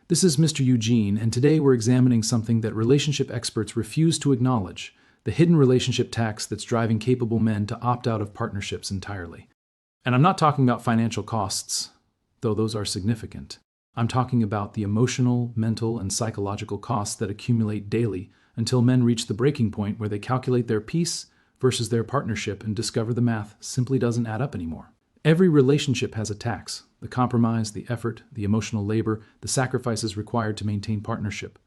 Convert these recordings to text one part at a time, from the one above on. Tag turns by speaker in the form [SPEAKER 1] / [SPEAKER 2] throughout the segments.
[SPEAKER 1] This is Mr. Eugene, and today we're examining something that relationship experts refuse to acknowledge: the hidden relationship tax that's driving capable men to opt out of partnerships entirely. And I'm not talking about financial costs, though those are significant. I'm talking about the emotional, mental, and psychological costs that accumulate daily until men reach the breaking point where they calculate their peace versus their partnership and discover the math simply doesn't add up anymore. Every relationship has a tax: the compromise, the effort, the emotional labor, the sacrifices required to maintain partnership.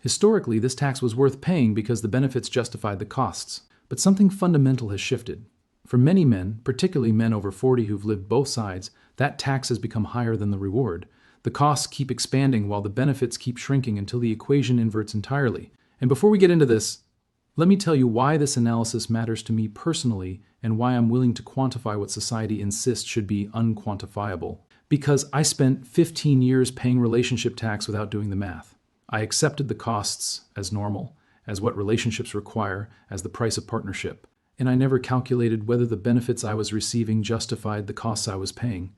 [SPEAKER 1] Historically, this tax was worth paying because the benefits justified the costs. But something fundamental has shifted. For many men, particularly men over 40 who've lived both sides, that tax has become higher than the reward. The costs keep expanding while the benefits keep shrinking until the equation inverts entirely. And before we get into this, let me tell you why this analysis matters to me personally and why I'm willing to quantify what society insists should be unquantifiable. Because I spent 15 years paying relationship tax without doing the math. I accepted the costs as normal, as what relationships require, as the price of partnership. And I never calculated whether the benefits I was receiving justified the costs I was paying.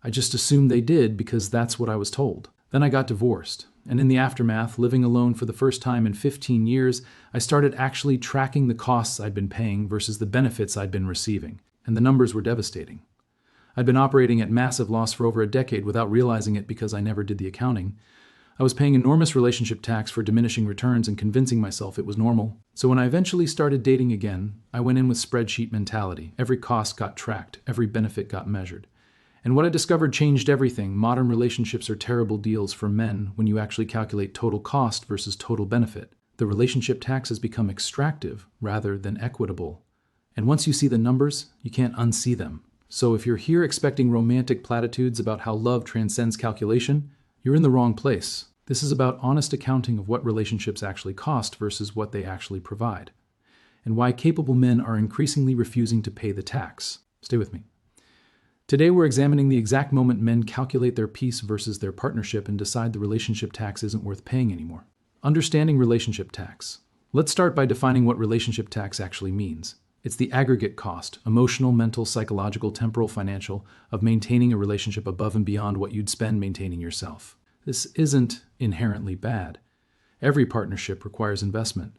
[SPEAKER 1] I just assumed they did because that's what I was told. Then I got divorced, and in the aftermath, living alone for the first time in 15 years, I started actually tracking the costs I'd been paying versus the benefits I'd been receiving, and the numbers were devastating. I'd been operating at massive loss for over a decade without realizing it because I never did the accounting. I was paying enormous relationship tax for diminishing returns and convincing myself it was normal. So when I eventually started dating again, I went in with spreadsheet mentality. Every cost got tracked, every benefit got measured. And what I discovered changed everything. Modern relationships are terrible deals for men when you actually calculate total cost versus total benefit. The relationship tax has become extractive rather than equitable. And once you see the numbers, you can't unsee them. So if you're here expecting romantic platitudes about how love transcends calculation, you're in the wrong place. This is about honest accounting of what relationships actually cost versus what they actually provide, and why capable men are increasingly refusing to pay the tax. Stay with me. Today we're examining the exact moment men calculate their peace versus their partnership and decide the relationship tax isn't worth paying anymore. Understanding relationship tax. Let's start by defining what relationship tax actually means. It's the aggregate cost, emotional, mental, psychological, temporal, financial, of maintaining a relationship above and beyond what you'd spend maintaining yourself. This isn't inherently bad. Every partnership requires investment.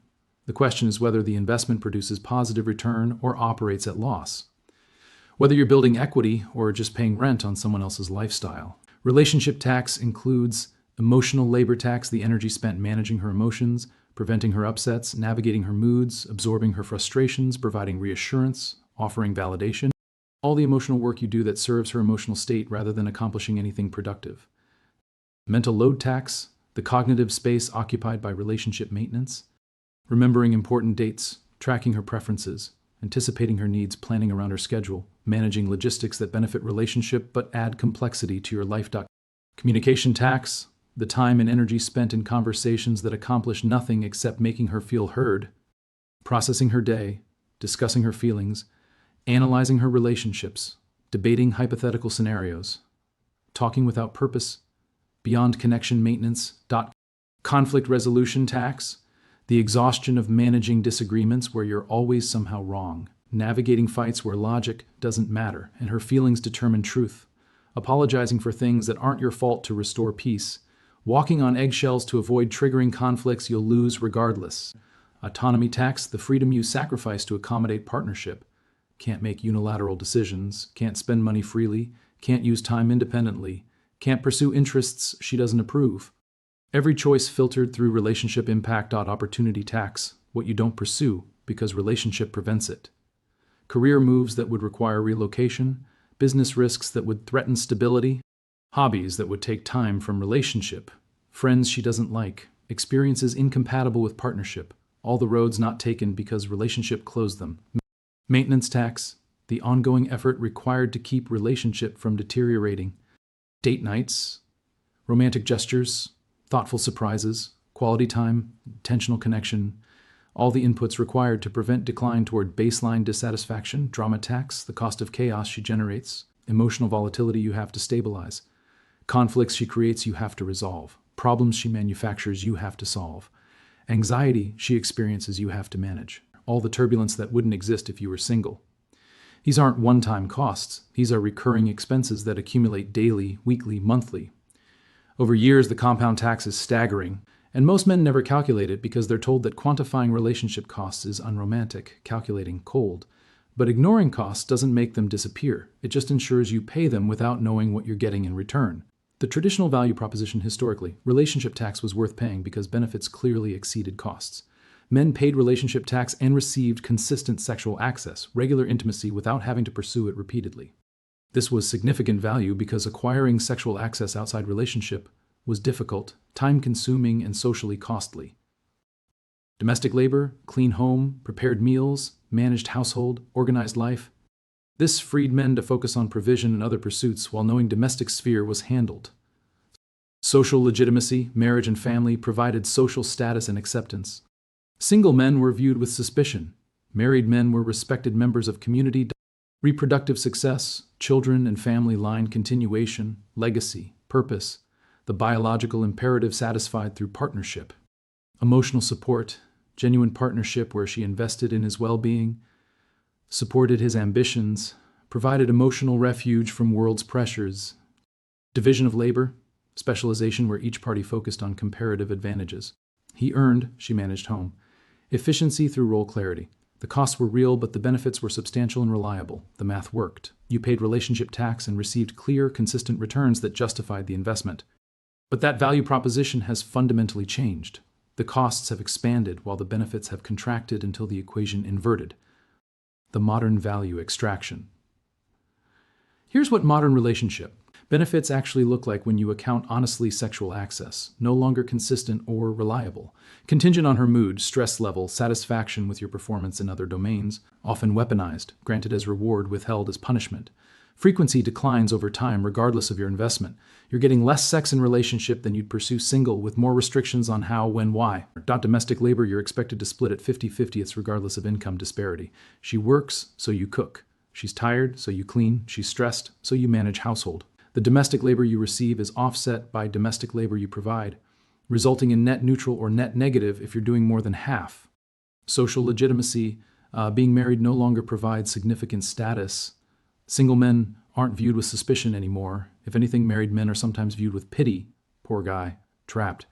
[SPEAKER 1] The question is whether the investment produces positive return or operates at loss. Whether you're building equity or just paying rent on someone else's lifestyle. Relationship tax includes emotional labor tax, the energy spent managing her emotions, preventing her upsets, navigating her moods, absorbing her frustrations, providing reassurance, offering validation. All the emotional work you do that serves her emotional state rather than accomplishing anything productive. Mental load tax, the cognitive space occupied by relationship maintenance. Remembering important dates, tracking her preferences, anticipating her needs, planning around her schedule, managing logistics that benefit relationship but add complexity to your life. Communication tax, the time and energy spent in conversations that accomplish nothing except making her feel heard. Processing her day, discussing her feelings, analyzing her relationships, debating hypothetical scenarios, talking without purpose, beyond connection maintenance. Conflict resolution tax, the exhaustion of managing disagreements where you're always somehow wrong, navigating fights where logic doesn't matter and her feelings determine truth, apologizing for things that aren't your fault to restore peace, walking on eggshells to avoid triggering conflicts you'll lose regardless. Autonomy tax, the freedom you sacrifice to accommodate partnership. Can't make unilateral decisions, can't spend money freely, can't use time independently, can't pursue interests she doesn't approve. Every choice filtered through relationship impact. Opportunity tax, what you don't pursue because relationship prevents it. Career moves that would require relocation, business risks that would threaten stability, hobbies that would take time from relationship, friends she doesn't like, experiences incompatible with partnership, all the roads not taken because relationship closed them. Maintenance tax, the ongoing effort required to keep relationship from deteriorating. Date nights, romantic gestures, thoughtful surprises, quality time, intentional connection, all the inputs required to prevent decline toward baseline dissatisfaction. Drama tax, the cost of chaos she generates, emotional volatility you have to stabilize, conflicts she creates you have to resolve, problems she manufactures you have to solve, anxiety she experiences you have to manage, all the turbulence that wouldn't exist if you were single. These aren't one-time costs. These are recurring expenses that accumulate daily, weekly, monthly. Over years, the compound tax is staggering, and most men never calculate it because they're told that quantifying relationship costs is unromantic, calculating cold. But ignoring costs doesn't make them disappear. It just ensures you pay them without knowing what you're getting in return. The traditional value proposition historically, relationship tax was worth paying because benefits clearly exceeded costs. Men paid relationship tax and received consistent sexual access, regular intimacy without having to pursue it repeatedly. This was significant value because acquiring sexual access outside relationship was difficult, time-consuming, and socially costly. Domestic labor, clean home, prepared meals, managed household, organized life. This freed men to focus on provision and other pursuits while knowing domestic sphere was handled. Social legitimacy, marriage and family provided social status and acceptance. Single men were viewed with suspicion. Married men were respected members of community. Reproductive success, children and family line continuation, legacy, purpose, the biological imperative satisfied through partnership. Emotional support, genuine partnership where she invested in his well-being, supported his ambitions, provided emotional refuge from world's pressures. Division of labor, specialization where each party focused on comparative advantages. He earned, she managed home. Efficiency through role clarity. The costs were real, but the benefits were substantial and reliable. The math worked. You paid relationship tax and received clear, consistent returns that justified the investment. But that value proposition has fundamentally changed. The costs have expanded while the benefits have contracted until the equation inverted. The modern value extraction. Here's what modern relationship benefits actually look like when you account honestly sexual access, no longer consistent or reliable, contingent on her mood, stress level, satisfaction with your performance in other domains, often weaponized, granted as reward, withheld as punishment. Frequency declines over time regardless of your investment. You're getting less sex in relationship than you'd pursue single with more restrictions on how, when, why. Domestic labor, you're expected to split at 50-50. It's regardless of income disparity. She works, so you cook. She's tired, so you clean. She's stressed, so you manage household. The domestic labor you receive is offset by domestic labor you provide, resulting in net neutral or net negative if you're doing more than half. Social legitimacy, being married no longer provides significant status. Single men aren't viewed with suspicion anymore. If anything, married men are sometimes viewed with pity. Poor guy, trapped.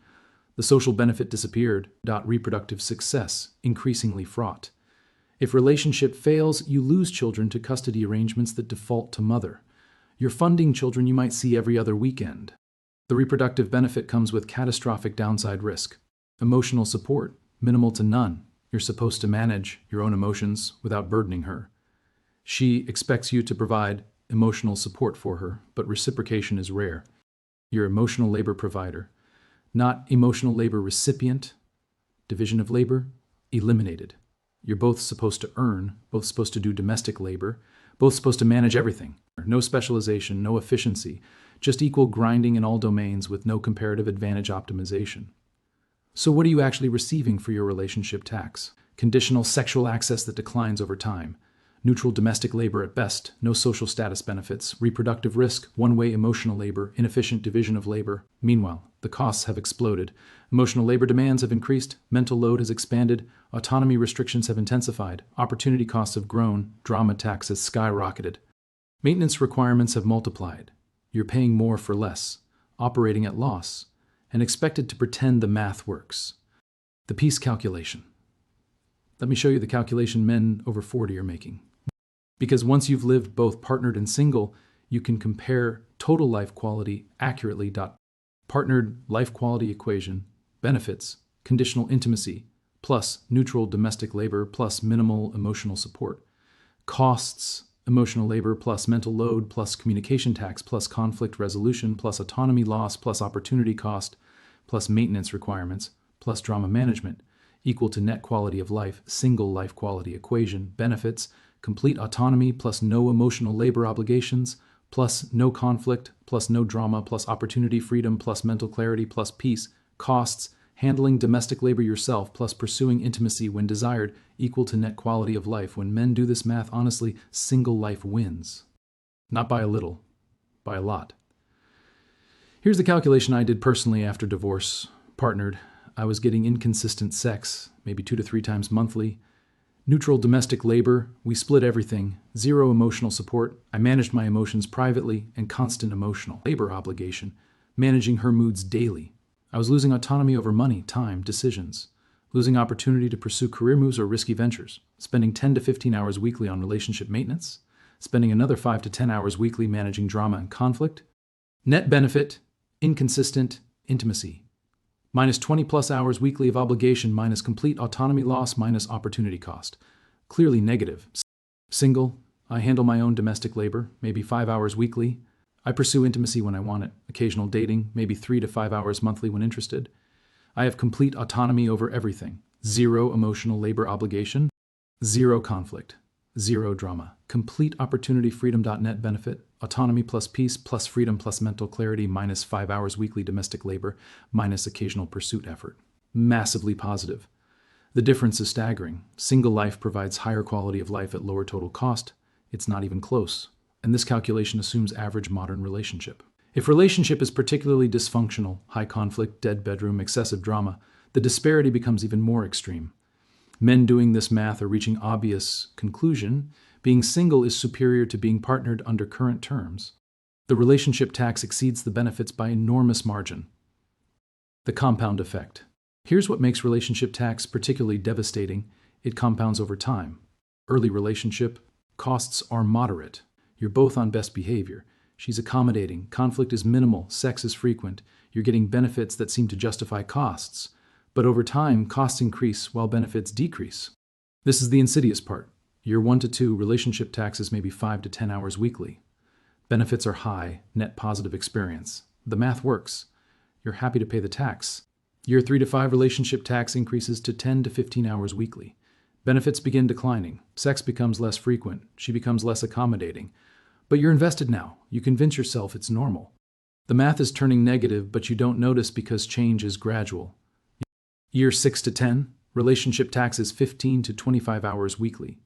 [SPEAKER 1] The social benefit disappeared. Reproductive success, increasingly fraught. If relationship fails, you lose children to custody arrangements that default to mother. You're funding children you might see every other weekend. The reproductive benefit comes with catastrophic downside risk. Emotional support, minimal to none. You're supposed to manage your own emotions without burdening her. She expects you to provide emotional support for her, but reciprocation is rare. You're emotional labor provider, not emotional labor recipient. Division of labor, eliminated. You're both supposed to earn, both supposed to do domestic labor, both supposed to manage everything. No specialization, no efficiency, just equal grinding in all domains with no comparative advantage optimization. So what are you actually receiving for your relationship tax? Conditional sexual access that declines over time. Neutral domestic labor at best, no social status benefits, reproductive risk, one-way emotional labor, inefficient division of labor. Meanwhile, the costs have exploded. Emotional labor demands have increased, mental load has expanded, autonomy restrictions have intensified, opportunity costs have grown, drama tax has skyrocketed. Maintenance requirements have multiplied. You're paying more for less, operating at loss, and expected to pretend the math works. The peace calculation. Let me show you the calculation men over 40 are making. Because once you've lived both partnered and single, you can compare total life quality accurately. Partnered life quality equation, benefits, conditional intimacy, plus neutral domestic labor, plus minimal emotional support. Costs, emotional labor, plus mental load, plus communication tax, plus conflict resolution, plus autonomy loss, plus opportunity cost, plus maintenance requirements, plus drama management, equal to net quality of life, single life quality equation, benefits, complete autonomy plus no emotional labor obligations, plus no conflict, plus no drama, plus opportunity freedom, plus mental clarity, plus peace, costs, handling domestic labor yourself, plus pursuing intimacy when desired, equal to net quality of life. When men do this math honestly, single life wins. Not by a little, by a lot. Here's the calculation I did personally after divorce. Partnered, I was getting inconsistent sex, maybe 2 to 3 times monthly. Neutral domestic labor, we split everything. Zero emotional support. I managed my emotions privately and constant emotional labor obligation. managing her moods daily. I was losing autonomy over money, time, decisions, losing opportunity to pursue career moves or risky ventures, spending 10 to 15 hours weekly on relationship maintenance, spending another 5 to 10 hours weekly managing drama and conflict. Net benefit, inconsistent intimacy. Minus 20 plus hours weekly of obligation minus complete autonomy loss minus opportunity cost. Clearly negative. Single, I handle my own domestic labor, maybe 5 hours weekly. I pursue intimacy when I want it, occasional dating, maybe 3 to 5 hours monthly when interested. I have complete autonomy over everything. Zero emotional labor obligation, zero conflict, zero drama. Complete opportunity freedom.net benefit, autonomy plus peace plus freedom plus mental clarity minus 5 hours weekly domestic labor minus occasional pursuit effort. Massively positive. The difference is staggering. Single life provides higher quality of life at lower total cost. It's not even close. And this calculation assumes average modern relationship. If relationship is particularly dysfunctional, high conflict, dead bedroom, excessive drama, the disparity becomes even more extreme. Men doing this math are reaching obvious conclusion. Being single is superior to being partnered under current terms. The relationship tax exceeds the benefits by enormous margin. The compound effect. Here's what makes relationship tax particularly devastating. It compounds over time. Early relationship, costs are moderate. You're both on best behavior. She's accommodating, conflict is minimal, sex is frequent. You're getting benefits that seem to justify costs. But over time, costs increase while benefits decrease. This is the insidious part. Year 1 to 2, relationship tax is maybe 5 to 10 hours weekly. Benefits are high, net positive experience. The math works. You're happy to pay the tax. Year 3 to 5, relationship tax increases to 10 to 15 hours weekly. Benefits begin declining. Sex becomes less frequent. She becomes less accommodating. But you're invested now. You convince yourself it's normal. The math is turning negative, but you don't notice because change is gradual. Year 6 to 10, relationship tax is 15 to 25 hours weekly.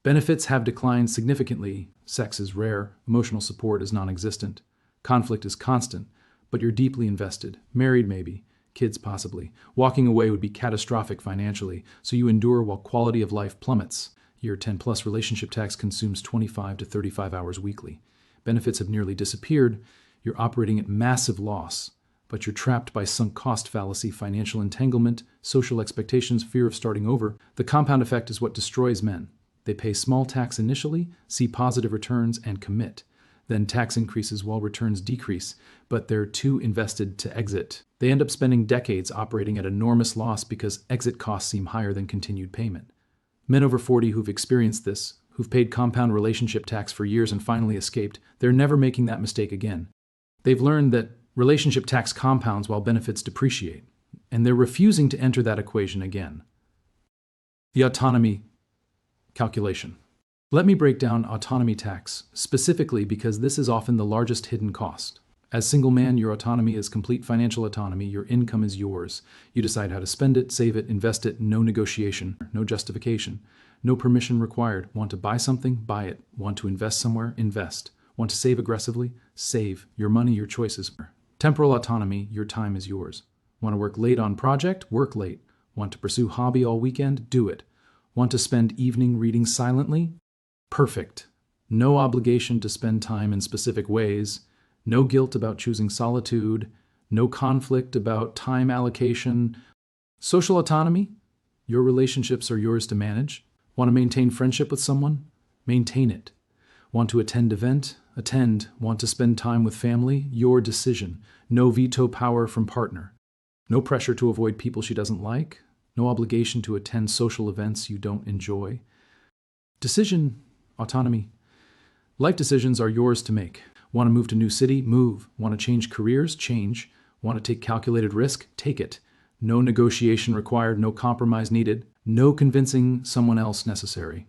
[SPEAKER 1] Benefits have declined significantly. Sex is rare. Emotional support is non-existent. Conflict is constant, but you're deeply invested. Married maybe. Kids possibly. Walking away would be catastrophic financially, so you endure while quality of life plummets. Year 10 plus relationship tax consumes 25 to 35 hours weekly. Benefits have nearly disappeared. You're operating at massive loss, but you're trapped by sunk cost fallacy, financial entanglement, social expectations, fear of starting over. The compound effect is what destroys men. They pay small tax initially, see positive returns, and commit. Then tax increases while returns decrease, but they're too invested to exit. They end up spending decades operating at enormous loss because exit costs seem higher than continued payment. Men over 40 who've experienced this, who've paid compound relationship tax for years and finally escaped, they're never making that mistake again. They've learned that relationship tax compounds while benefits depreciate, and they're refusing to enter that equation again. The autonomy calculation. Let me break down autonomy tax, specifically because this is often the largest hidden cost. As single man, your autonomy is complete financial autonomy. Your income is yours. You decide how to spend it, save it, invest it. No negotiation, no justification, no permission required. Want to buy something? Buy it. Want to invest somewhere? Invest. Want to save aggressively? Save. Your money, your choices. Temporal autonomy, your time is yours. Want to work late on project? Work late. Want to pursue hobby all weekend? Do it. Want to spend evening reading silently? Perfect. No obligation to spend time in specific ways. No guilt about choosing solitude. No conflict about time allocation. Social autonomy? Your relationships are yours to manage. Want to maintain friendship with someone? Maintain it. Want to attend event? Attend. Want to spend time with family? Your decision. No veto power from partner. No pressure to avoid people she doesn't like. No obligation to attend social events you don't enjoy. Decision autonomy. Life decisions are yours to make. Want to move to a new city? Move. Want to change careers? Change. Want to take calculated risk? Take it. No negotiation required, no compromise needed, no convincing someone else necessary.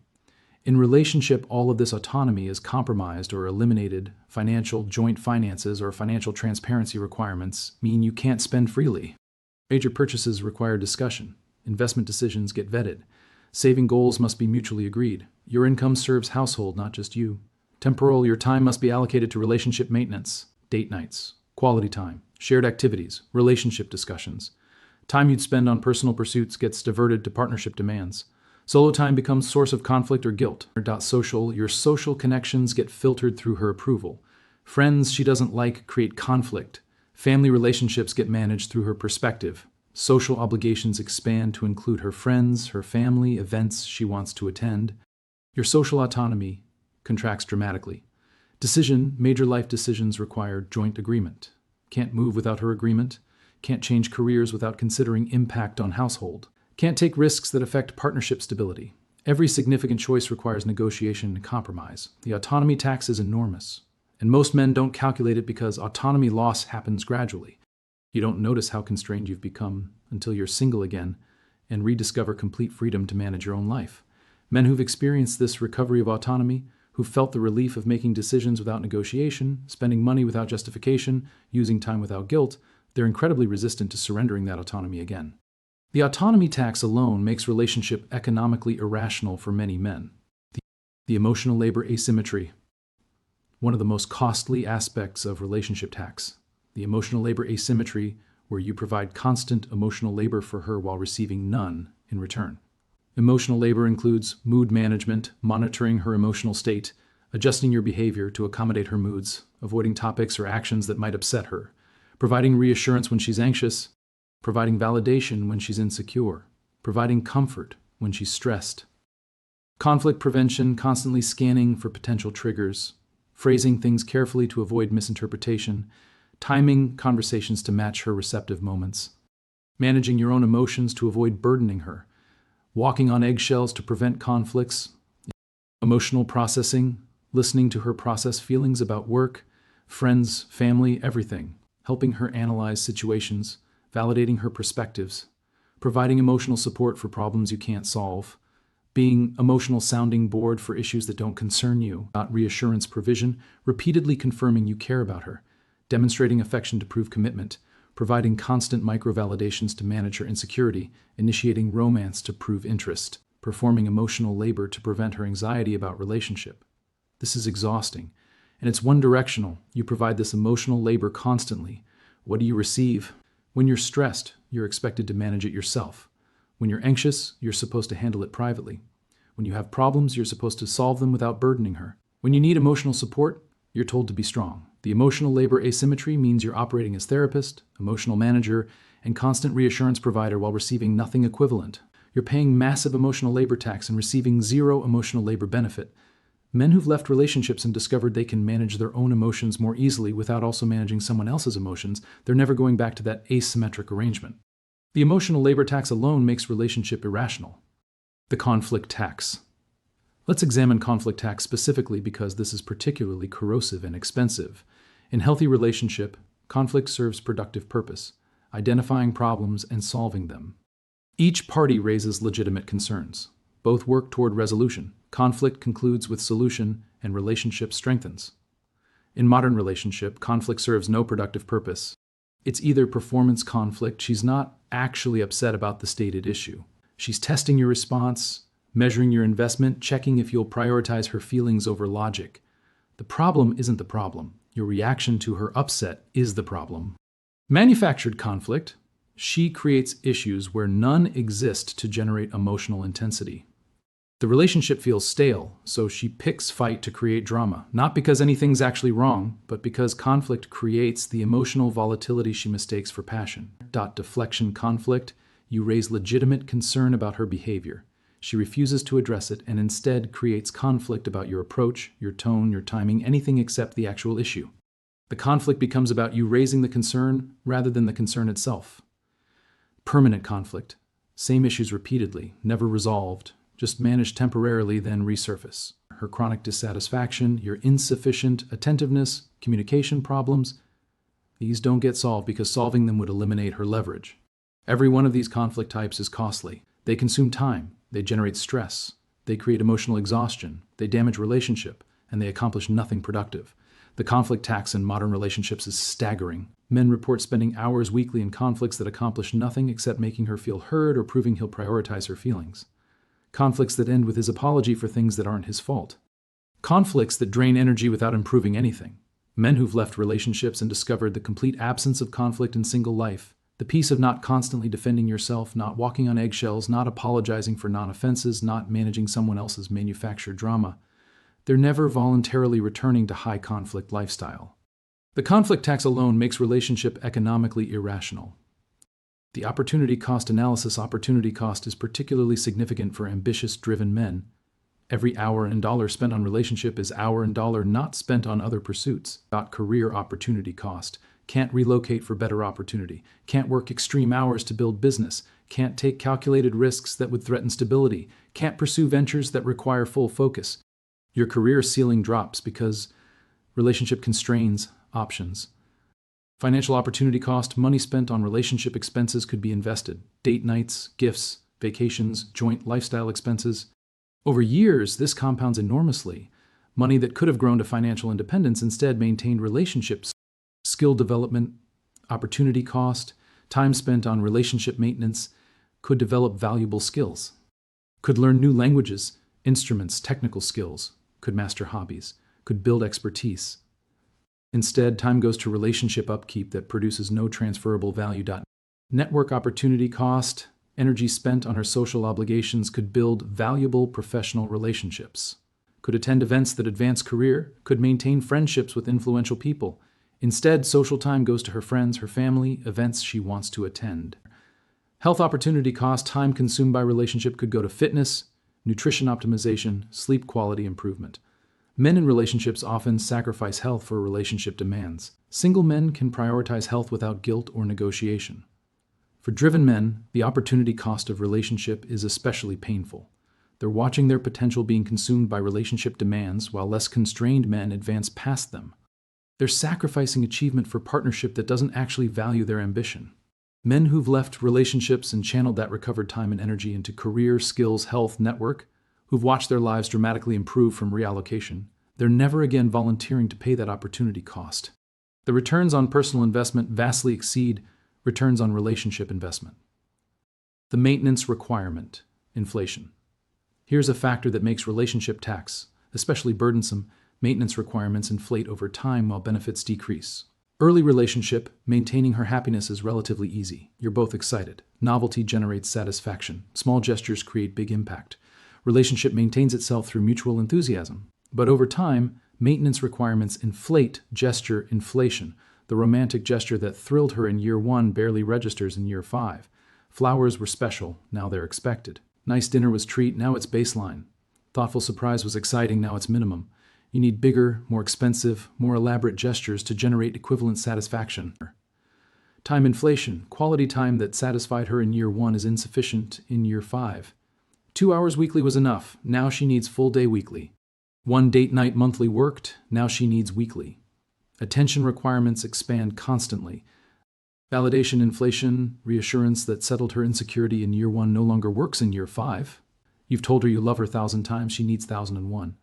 [SPEAKER 1] In relationship, all of this autonomy is compromised or eliminated. Financial joint finances or financial transparency requirements mean you can't spend freely. Major purchases require discussion. Investment decisions get vetted. Saving goals must be mutually agreed. Your income serves household, not just you. Temporal, your time must be allocated to relationship maintenance, date nights, quality time, shared activities, relationship discussions. Time you'd spend on personal pursuits gets diverted to partnership demands. Solo time becomes source of conflict or guilt. Social, your social connections get filtered through her approval. Friends she doesn't like create conflict. Family relationships get managed through her perspective. Social obligations expand to include her friends, her family, events she wants to attend. Your social autonomy contracts dramatically. Major life decisions require joint agreement. Can't move without her agreement. Can't change careers without considering impact on household. Can't take risks that affect partnership stability. Every significant choice requires negotiation and compromise. The autonomy tax is enormous. And most men don't calculate it because autonomy loss happens gradually. You don't notice how constrained you've become until you're single again and rediscover complete freedom to manage your own life. Men who've experienced this recovery of autonomy, who've felt the relief of making decisions without negotiation, spending money without justification, using time without guilt, they're incredibly resistant to surrendering that autonomy again. The autonomy tax alone makes relationship economically irrational for many men. The emotional labor asymmetry. One of the most costly aspects of relationship tax. The emotional labor asymmetry, where you provide constant emotional labor for her while receiving none in return. Emotional labor includes mood management, monitoring her emotional state, adjusting your behavior to accommodate her moods, avoiding topics or actions that might upset her, providing reassurance when she's anxious, providing validation when she's insecure, providing comfort when she's stressed. Conflict prevention, constantly scanning for potential triggers, phrasing things carefully to avoid misinterpretation, timing conversations to match her receptive moments, managing your own emotions to avoid burdening her, walking on eggshells to prevent conflicts, emotional processing, listening to her process feelings about work, friends, family, everything, helping her analyze situations, validating her perspectives, providing emotional support for problems you can't solve, being emotional sounding board for issues that don't concern you, not reassurance provision, repeatedly confirming you care about her, demonstrating affection to prove commitment, providing constant micro-validations to manage her insecurity, initiating romance to prove interest, performing emotional labor to prevent her anxiety about relationship. This is exhausting, and it's one-directional. You provide this emotional labor constantly. What do you receive? When you're stressed, you're expected to manage it yourself. When you're anxious, you're supposed to handle it privately. When you have problems, you're supposed to solve them without burdening her. When you need emotional support, you're told to be strong. The emotional labor asymmetry means you're operating as therapist, emotional manager, and constant reassurance provider while receiving nothing equivalent. You're paying massive emotional labor tax and receiving zero emotional labor benefit. Men who've left relationships and discovered they can manage their own emotions more easily without also managing someone else's emotions, they're never going back to that asymmetric arrangement. The emotional labor tax alone makes relationship irrational. The conflict tax. Let's examine conflict tax specifically because this is particularly corrosive and expensive. In healthy relationship, conflict serves productive purpose, identifying problems and solving them. Each party raises legitimate concerns. Both work toward resolution. Conflict concludes with solution and relationship strengthens. In modern relationship, conflict serves no productive purpose. It's either performance conflict, she's not actually upset about the stated issue. She's testing your response, measuring your investment, checking if you'll prioritize her feelings over logic. The problem isn't the problem. Your reaction to her upset is the problem. Manufactured conflict. She creates issues where none exist to generate emotional intensity. The relationship feels stale, so she picks fight to create drama, not because anything's actually wrong, but because conflict creates the emotional volatility she mistakes for passion. Deflection conflict. You raise legitimate concern about her behavior. She refuses to address it and instead creates conflict about your approach, your tone, your timing, anything except the actual issue. The conflict becomes about you raising the concern rather than the concern itself. Permanent conflict. Same issues repeatedly, never resolved, just managed temporarily, then resurface. Her chronic dissatisfaction, your insufficient attentiveness, communication problems, these don't get solved because solving them would eliminate her leverage. Every one of these conflict types is costly. They consume time, they generate stress, they create emotional exhaustion, they damage relationship, and they accomplish nothing productive. The conflict tax in modern relationships is staggering. Men report spending hours weekly in conflicts that accomplish nothing except making her feel heard or proving he'll prioritize her feelings. Conflicts that end with his apology for things that aren't his fault. Conflicts that drain energy without improving anything. Men who've left relationships and discovered the complete absence of conflict in single life, the peace of not constantly defending yourself, not walking on eggshells, not apologizing for non-offenses, not managing someone else's manufactured drama. They're never voluntarily returning to high conflict lifestyle. The conflict tax alone makes relationship economically irrational. The opportunity cost analysis opportunity cost is particularly significant for ambitious, driven men. Every hour and dollar spent on relationship is hour and dollar not spent on other pursuits. Career opportunity cost. Can't relocate for better opportunity. Can't work extreme hours to build business. Can't take calculated risks that would threaten stability. Can't pursue ventures that require full focus. Your career ceiling drops because relationship constrains options. Financial opportunity cost. Money spent on relationship expenses could be invested. Date nights, gifts, vacations, joint lifestyle expenses. Over years, this compounds enormously. Money that could have grown to financial independence instead maintained relationships. Skill development, opportunity cost, time spent on relationship maintenance, could develop valuable skills. Could learn new languages, instruments, technical skills, could master hobbies, could build expertise. Instead, time goes to relationship upkeep that produces no transferable value. Network opportunity cost, energy spent on her social obligations could build valuable professional relationships, could attend events that advance career, could maintain friendships with influential people. Instead, social time goes to her friends, her family, events she wants to attend. Health opportunity cost, time consumed by relationship could go to fitness, nutrition optimization, sleep quality improvement. Men in relationships often sacrifice health for relationship demands. Single men can prioritize health without guilt or negotiation. For driven men, the opportunity cost of relationship is especially painful. They're watching their potential being consumed by relationship demands while less constrained men advance past them. They're sacrificing achievement for partnership that doesn't actually value their ambition. Men who've left relationships and channeled that recovered time and energy into career, skills, health, network, who've watched their lives dramatically improve from reallocation, they're never again volunteering to pay that opportunity cost. The returns on personal investment vastly exceed returns on relationship investment. The maintenance requirement, inflation. Here's a factor that makes relationship tax especially burdensome. Maintenance requirements inflate over time while benefits decrease. Early relationship, maintaining her happiness is relatively easy. You're both excited. Novelty generates satisfaction. Small gestures create big impact. Relationship maintains itself through mutual enthusiasm. But over time, maintenance requirements inflate gesture inflation. The romantic gesture that thrilled her in year 1 barely registers in year 5. Flowers were special, now they're expected. Nice dinner was treat, now it's baseline. Thoughtful surprise was exciting, now it's minimum. You need bigger, more expensive, more elaborate gestures to generate equivalent satisfaction. Time inflation. Quality time that satisfied her in year 1 is insufficient in year 5. 2 hours weekly was enough. Now she needs full day weekly. 1 date night monthly worked. Now she needs weekly. Attention requirements expand constantly. Validation inflation, reassurance that settled her insecurity in year 1 no longer works in year 5. You've told her you love her 1,000 times, she needs 1,001.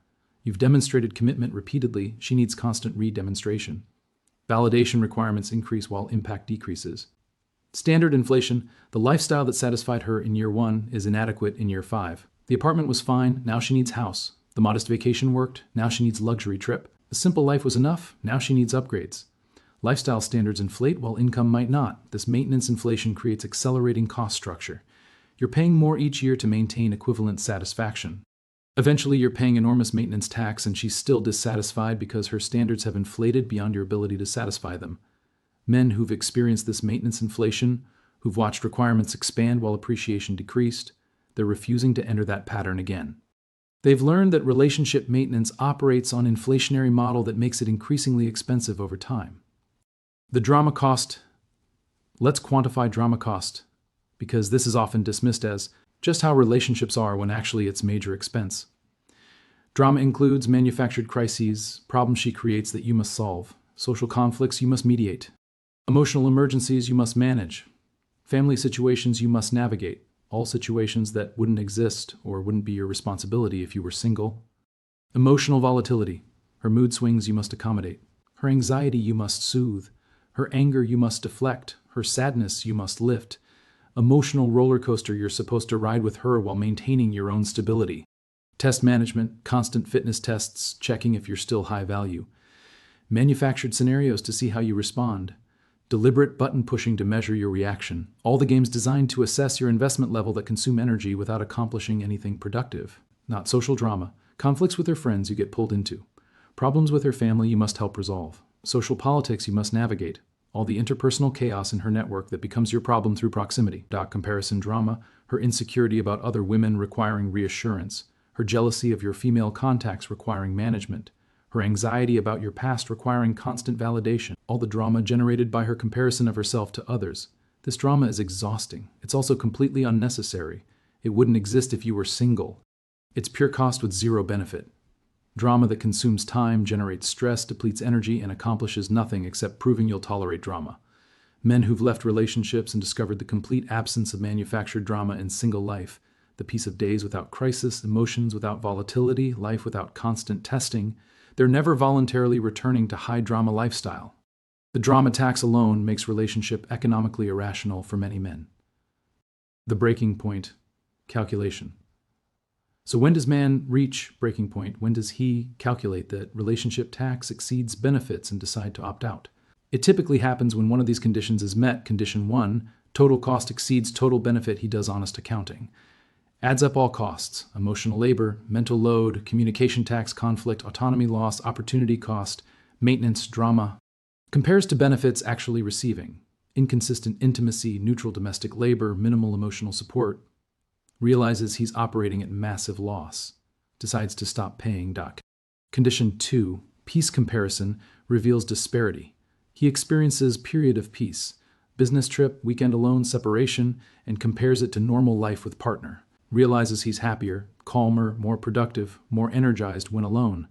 [SPEAKER 1] You've demonstrated commitment repeatedly, she needs constant re-demonstration. Validation requirements increase while impact decreases. Standard inflation, the lifestyle that satisfied her in year 1 is inadequate in year 5. The apartment was fine, now she needs house. The modest vacation worked, now she needs luxury trip. The simple life was enough, now she needs upgrades. Lifestyle standards inflate while income might not. This maintenance inflation creates accelerating cost structure. You're paying more each year to maintain equivalent satisfaction. Eventually, you're paying enormous maintenance tax and she's still dissatisfied because her standards have inflated beyond your ability to satisfy them. Men who've experienced this maintenance inflation, who've watched requirements expand while appreciation decreased, they're refusing to enter that pattern again. They've learned that relationship maintenance operates on an inflationary model that makes it increasingly expensive over time. The drama cost. Let's quantify drama cost, because this is often dismissed as just how relationships are when actually it's major expense. Drama includes manufactured crises, problems she creates that you must solve, social conflicts you must mediate, emotional emergencies you must manage, family situations you must navigate, all situations that wouldn't exist or wouldn't be your responsibility if you were single. Emotional volatility, her mood swings you must accommodate, her anxiety you must soothe, her anger you must deflect, her sadness you must lift. Emotional roller coaster you're supposed to ride with her while maintaining your own stability. Test management, constant fitness tests, checking if you're still high value. Manufactured scenarios to see how you respond. Deliberate button pushing to measure your reaction. All the games designed to assess your investment level that consume energy without accomplishing anything productive. Not social drama. Conflicts with her friends you get pulled into. Problems with her family you must help resolve. Social politics you must navigate. All the interpersonal chaos in her network that becomes your problem through proximity. Comparison drama, her insecurity about other women requiring reassurance, her jealousy of your female contacts requiring management, her anxiety about your past requiring constant validation, all the drama generated by her comparison of herself to others. This drama is exhausting. It's also completely unnecessary. It wouldn't exist if you were single. It's pure cost with zero benefit. Drama that consumes time, generates stress, depletes energy, and accomplishes nothing except proving you'll tolerate drama. Men who've left relationships and discovered the complete absence of manufactured drama in single life, the peace of days without crisis, emotions without volatility, life without constant testing, they're never voluntarily returning to high-drama lifestyle. The drama tax alone makes relationship economically irrational for many men. The breaking point, calculation. So when does man reach breaking point? When does he calculate that relationship tax exceeds benefits and decide to opt out? It typically happens when one of these conditions is met. Condition 1, total cost exceeds total benefit. He does honest accounting. Adds up all costs: emotional labor, mental load, communication tax, conflict, autonomy loss, opportunity cost, maintenance, drama. Compares to benefits actually receiving: inconsistent intimacy, neutral domestic labor, minimal emotional support. Realizes he's operating at massive loss. Decides to stop paying. Condition 2, peace comparison, reveals disparity. He experiences period of peace, business trip, weekend alone, separation, and compares it to normal life with partner. Realizes he's happier, calmer, more productive, more energized when alone.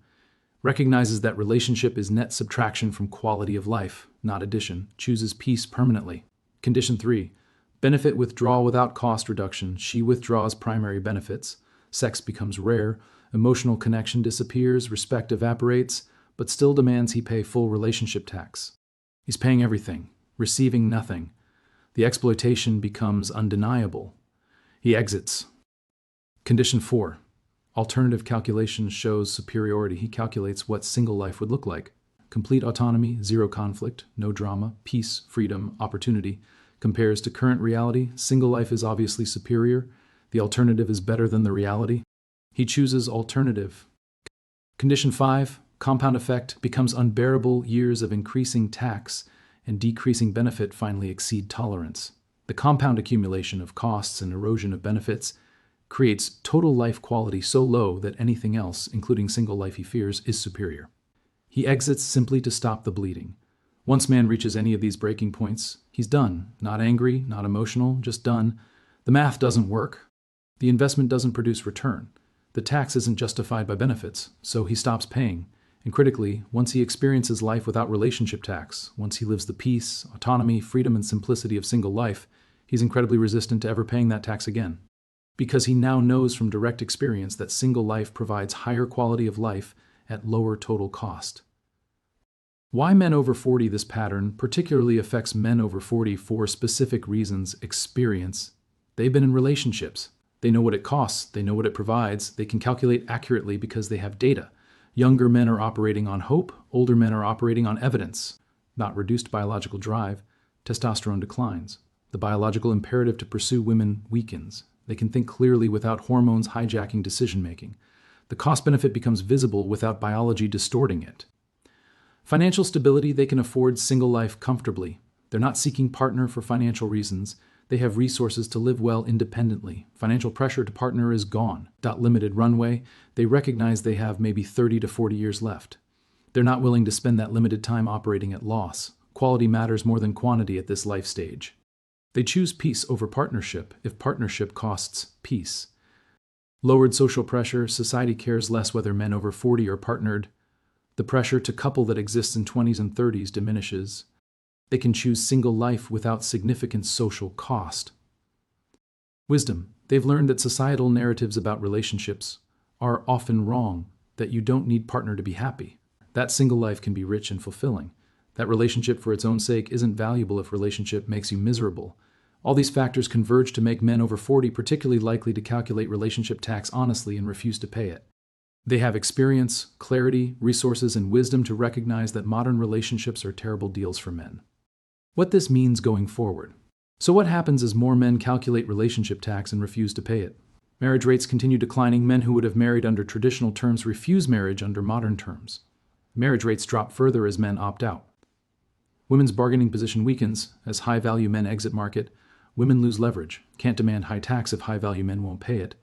[SPEAKER 1] Recognizes that relationship is net subtraction from quality of life, not addition. Chooses peace permanently. Condition 3, benefit withdrawal without cost reduction. She withdraws primary benefits. Sex becomes rare. Emotional connection disappears. Respect evaporates, but still demands he pay full relationship tax. He's paying everything, receiving nothing. The exploitation becomes undeniable. He exits. Condition 4, alternative calculation shows superiority. He calculates what single life would look like. Complete autonomy, zero conflict, no drama, peace, freedom, opportunity. Compares to current reality. Single life is obviously superior. The alternative is better than the reality. He chooses alternative. Condition 5, compound effect, becomes unbearable. Years of increasing tax and decreasing benefit finally exceed tolerance. The compound accumulation of costs and erosion of benefits creates total life quality so low that anything else, including single life he fears, is superior. He exits simply to stop the bleeding. Once man reaches any of these breaking points, he's done. Not angry, not emotional, just done. The math doesn't work. The investment doesn't produce return. The tax isn't justified by benefits, so he stops paying. And critically, once he experiences life without relationship tax, once he lives the peace, autonomy, freedom, and simplicity of single life, he's incredibly resistant to ever paying that tax again. Because he now knows from direct experience that single life provides higher quality of life at lower total cost. Why men over 40? This pattern particularly affects men over 40 for specific reasons. Experience. They've been in relationships. They know what it costs. They know what it provides. They can calculate accurately because they have data. Younger men are operating on hope. Older men are operating on evidence. Not reduced biological drive. Testosterone declines. The biological imperative to pursue women weakens. They can think clearly without hormones hijacking decision-making. The cost-benefit becomes visible without biology distorting it. Financial stability. They can afford single life comfortably. They're not seeking partner for financial reasons. They have resources to live well independently. Financial pressure to partner is gone. Limited runway. They recognize they have maybe 30 to 40 years left. They're not willing to spend that limited time operating at loss. Quality matters more than quantity at this life stage. They choose peace over partnership if partnership costs peace. Lowered social pressure. Society cares less whether men over 40 are partnered. The pressure to couple that exists in 20s and 30s diminishes. They can choose single life without significant social cost. Wisdom. They've learned that societal narratives about relationships are often wrong, that you don't need partner to be happy. That single life can be rich and fulfilling. That relationship for its own sake isn't valuable if relationship makes you miserable. All these factors converge to make men over 40 particularly likely to calculate relationship tax honestly and refuse to pay it. They have experience, clarity, resources, and wisdom to recognize that modern relationships are terrible deals for men. What this means going forward. So what happens as more men calculate relationship tax and refuse to pay it? Marriage rates continue declining. Men who would have married under traditional terms refuse marriage under modern terms. Marriage rates drop further as men opt out. Women's bargaining position weakens as high-value men exit market. Women lose leverage, can't demand high tax if high-value men won't pay it.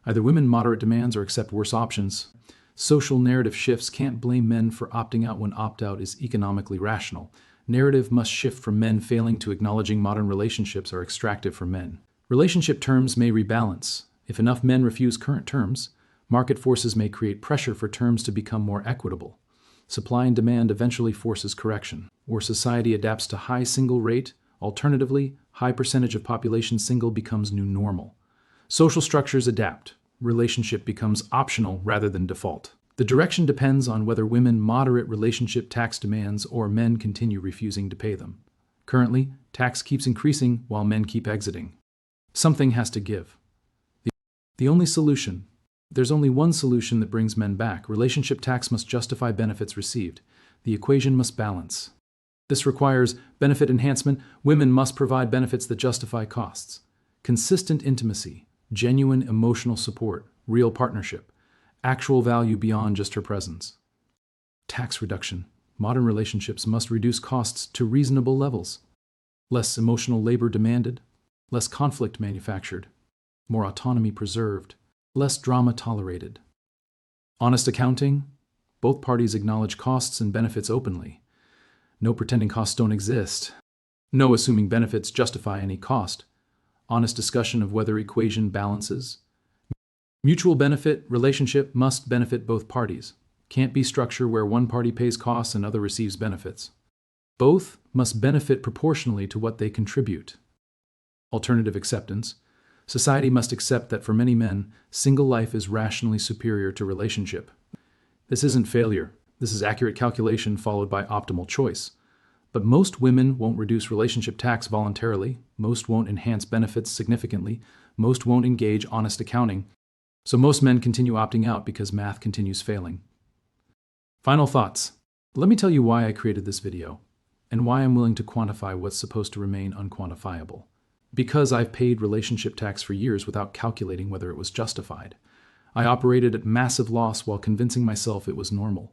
[SPEAKER 1] Either women moderate demands or accept worse options. Social narrative shifts, can't blame men for opting out when opt-out is economically rational. Narrative must shift from men failing to acknowledging modern relationships are extractive for men. Relationship terms may rebalance. If enough men refuse current terms, market forces may create pressure for terms to become more equitable. Supply and demand eventually forces correction, or society adapts to high single rate. Alternatively, high percentage of population single becomes new normal. Social structures adapt. Relationship becomes optional rather than default. The direction depends on whether women moderate relationship tax demands or men continue refusing to pay them. Currently, tax keeps increasing while men keep exiting. Something has to give. There's only one solution that brings men back. Relationship tax must justify benefits received. The equation must balance. This requires benefit enhancement. Women must provide benefits that justify costs. Consistent intimacy, genuine emotional support, real partnership, actual value beyond just her presence. Tax reduction. Modern relationships must reduce costs to reasonable levels. Less emotional labor demanded, less conflict manufactured, more autonomy preserved, less drama tolerated. Honest accounting. Both parties acknowledge costs and benefits openly. No pretending costs don't exist. No assuming benefits justify any cost. Honest discussion of whether equation balances. Mutual benefit relationship must benefit both parties. Can't be structure where one party pays costs and other receives benefits. Both must benefit proportionally to what they contribute. Alternative acceptance. Society must accept that for many men, single life is rationally superior to relationship. This isn't failure. This is accurate calculation followed by optimal choice. But most women won't reduce relationship tax voluntarily. Most won't enhance benefits significantly. Most won't engage honest accounting. So most men continue opting out because math continues failing. Final thoughts. Let me tell you why I created this video and why I'm willing to quantify what's supposed to remain unquantifiable. Because I've paid relationship tax for years without calculating whether it was justified. I operated at massive loss while convincing myself it was normal.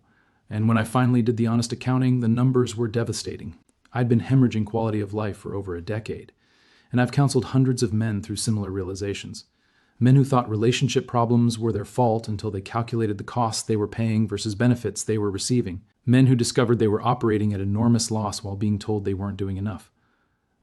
[SPEAKER 1] And when I finally did the honest accounting, the numbers were devastating. I'd been hemorrhaging quality of life for over a decade. And I've counseled hundreds of men through similar realizations. Men who thought relationship problems were their fault until they calculated the costs they were paying versus benefits they were receiving. Men who discovered they were operating at enormous loss while being told they weren't doing enough.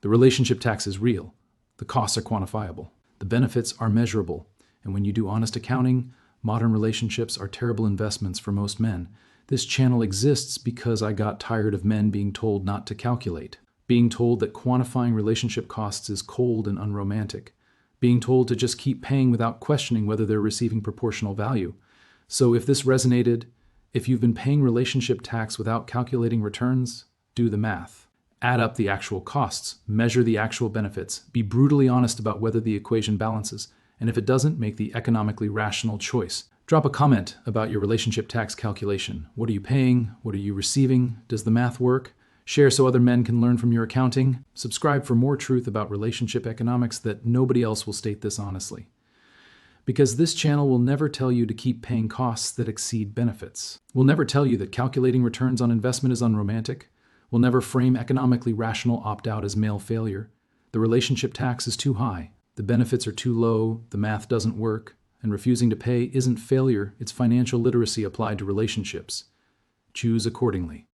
[SPEAKER 1] The relationship tax is real. The costs are quantifiable. The benefits are measurable. And when you do honest accounting, modern relationships are terrible investments for most men. This channel exists because I got tired of men being told not to calculate, being told that quantifying relationship costs is cold and unromantic, being told to just keep paying without questioning whether they're receiving proportional value. So if this resonated, if you've been paying relationship tax without calculating returns, do the math. Add up the actual costs, measure the actual benefits, be brutally honest about whether the equation balances, and if it doesn't, make the economically rational choice. Drop a comment about your relationship tax calculation. What are you paying? What are you receiving? Does the math work? Share so other men can learn from your accounting. Subscribe for more truth about relationship economics that nobody else will state this honestly. Because this channel will never tell you to keep paying costs that exceed benefits. We'll never tell you that calculating returns on investment is unromantic. We'll never frame economically rational opt-out as male failure. The relationship tax is too high. The benefits are too low. The math doesn't work. And refusing to pay isn't failure. It's financial literacy applied to relationships. Choose accordingly.